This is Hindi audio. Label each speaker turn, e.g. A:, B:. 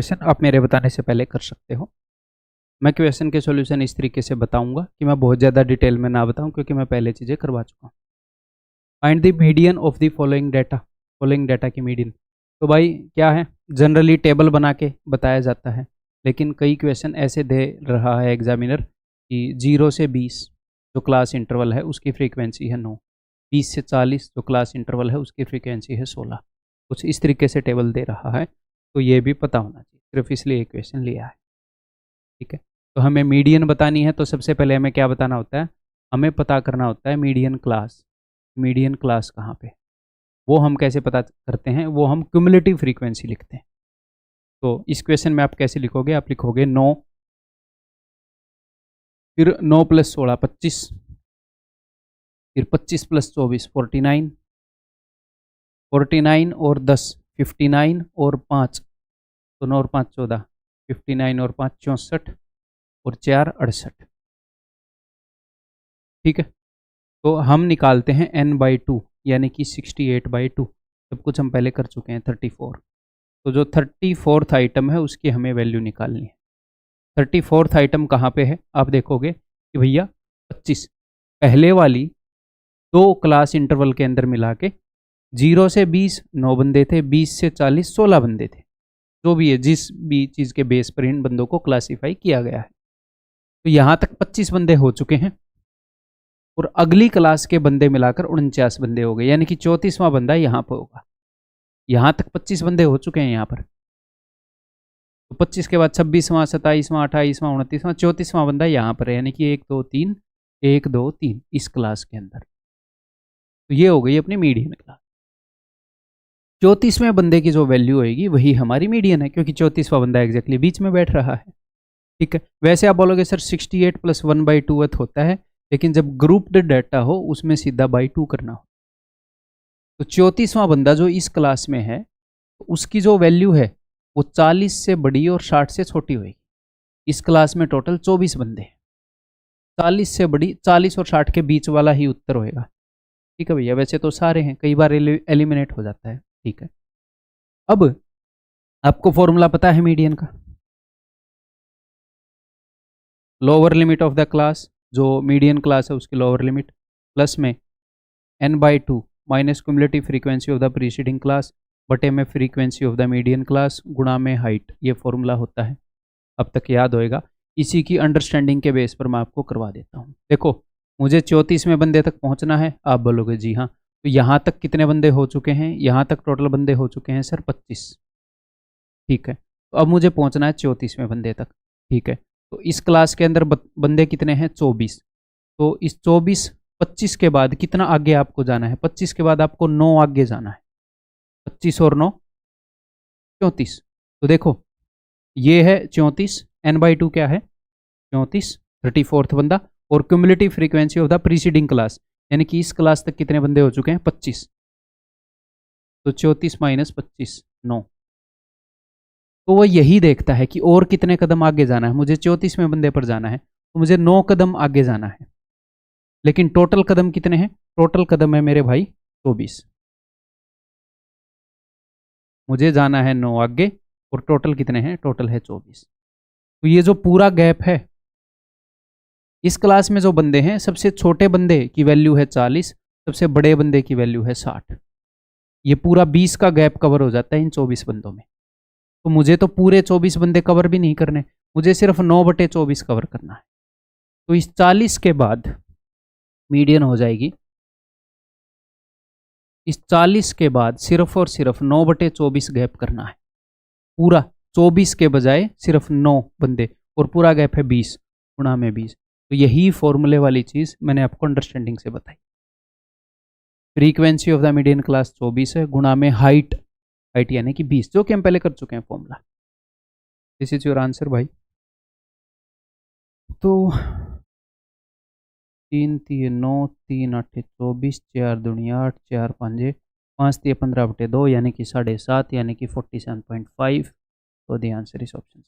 A: क्वेश्चन आप मेरे बताने से पहले कर सकते हो। मैं क्वेश्चन के सॉल्यूशन इस तरीके से बताऊंगा कि मैं बहुत ज़्यादा डिटेल में ना बताऊं, क्योंकि मैं पहले चीज़ें करवा चुका हूँ। Find the median of the following data की मीडियन। तो भाई क्या है, जनरली टेबल बना के बताया जाता है, लेकिन कई क्वेश्चन ऐसे दे रहा है एग्जामिनर कि 0 से 20 जो क्लास इंटरवल है उसकी फ्रीक्वेंसी है 9, 20 से 40 जो क्लास इंटरवल है उसकी फ्रीक्वेंसी है 16। कुछ इस तरीके से टेबल दे रहा है, तो ये भी पता होना चाहिए, सिर्फ इसलिए एक क्वेश्चन लिया है। ठीक है, तो हमें मीडियन बतानी है, तो सबसे पहले हमें क्या बताना होता है, हमें पता करना होता है मीडियन क्लास। मीडियन क्लास कहाँ पे, वो हम कैसे पता करते हैं, वो हम क्यूमुलेटिव फ्रीक्वेंसी लिखते हैं। तो इस क्वेश्चन में आप कैसे लिखोगे, आप लिखोगे 9, फिर 9 + 16 25, फिर 25 + 24 49, 49 और 10 59 और 5, तो 9 और 5 14, 59 और 5 64 और 4 68। ठीक है, तो हम निकालते हैं n/2 यानी कि 68/2। सब कुछ हम पहले कर चुके हैं 34। तो जो 34th आइटम है उसकी हमें वैल्यू निकालनी है। 34th आइटम कहाँ पे है, आप देखोगे कि भैया 25 पहले वाली 2 क्लास इंटरवल के अंदर मिला के 0 से 20 9 बंदे थे, 20 से 40 16 बंदे थे। जो भी है, जिस भी चीज़ के बेस पर इन बंदों को क्लासीफाई किया गया है। तो यहाँ तक 25 बंदे हो चुके हैं और अगली क्लास के बंदे मिलाकर 49 बंदे हो गए, यानी कि 34वां बंदा यहाँ पर होगा। यहाँ तक 25 बंदे हो चुके हैं यहाँ पर, तो 25 के बाद 26वां 27वां 28वां 29वां 34वां बंदा यहाँ पर है, यानी कि 1 2 3 1 2 3 इस क्लास के अंदर। तो ये हो गई अपनी मीडियन क्लास। 34वें बंदे की जो वैल्यू होगी वही हमारी मीडियन है, क्योंकि 34वां बंदा एग्जैक्टली बीच में बैठ रहा है। ठीक है, वैसे आप बोलोगे सर 68 + 1/2 होता है, लेकिन जब ग्रुप्ड डाटा हो उसमें सीधा बाई 2 करना हो। तो 34वां बंदा जो इस क्लास में है उसकी जो वैल्यू है वो 40 से बड़ी और 60 से छोटी होगी। इस क्लास में टोटल 24 बंदे हैं, 40 से बड़ी 40 और 60 के बीच वाला ही उत्तर होएगा। ठीक है भैया, वैसे तो सारे हैं, कई बार एलिमिनेट हो जाता है। ठीक है, अब आपको फॉर्मूला पता है मीडियन का। Lower limit of the class, जो मीडियन क्लास है उसकी लोअर लिमिट, प्लस में n/2 minus cumulative frequency of the preceding class बटे में frequency of the median class गुणा में हाइट। ये फॉर्मूला होता है, अब तक याद होएगा। इसी की अंडरस्टैंडिंग के बेस पर मैं आपको करवा देता हूँ। देखो, मुझे 34वें बंदे तक पहुँचना है, आप बोलोगे जी हाँ, तो यहाँ तक कितने बंदे हो चुके हैं, यहाँ तक टोटल बंदे हो चुके हैं सर 25। ठीक है, तो अब मुझे पहुँचना है 34वें बंदे तक। ठीक है, तो इस क्लास के अंदर बंदे कितने हैं, 24। तो इस 25 के बाद कितना आगे आपको जाना है, 25 के बाद आपको 9 आगे जाना है। 25 और 9 34। तो देखो ये है 34, n/2 क्या है 34, 34th बंदा, और cumulative frequency of the preceding class, यानी कि इस क्लास तक कितने बंदे हो चुके हैं 25। तो 34 - 25 9। तो वो यही देखता है कि और कितने कदम आगे जाना है, मुझे 34वें बंदे पर जाना है, तो मुझे 9 कदम आगे जाना है। लेकिन टोटल कदम कितने हैं, टोटल कदम है मेरे भाई 24। मुझे जाना है 9 आगे और टोटल कितने हैं, टोटल है 24। तो ये जो पूरा गैप है, इस क्लास में जो बंदे हैं, सबसे छोटे बंदे की वैल्यू है 40, सबसे बड़े बंदे की वैल्यू है 60। ये पूरा 20 का गैप कवर हो जाता है इन 24 बंदों में। तो मुझे तो पूरे 24 बंदे कवर भी नहीं करने, मुझे सिर्फ 9/24 कवर करना है। तो इस 40 के बाद मीडियन हो जाएगी, इस 40 के बाद सिर्फ और सिर्फ 9/24 गैप करना है। पूरा 24 के बजाय सिर्फ 9 बंदे, और पूरा गैप है 20 गुणा में 20। तो यही फॉर्मूले वाली चीज़ मैंने आपको अंडरस्टैंडिंग से बताई। Frequency of the median class 24 है, गुणा में हाइट, हाइट यानी कि 20, जो कि हम पहले कर चुके हैं formula. This is your answer भाई। तो 3 3 9 3 8 24, 4 दूनी 8, 4 5 5 15/2 यानी कि 7.5, यानी कि 47.5। तो द आंसर इज ऑप्शन।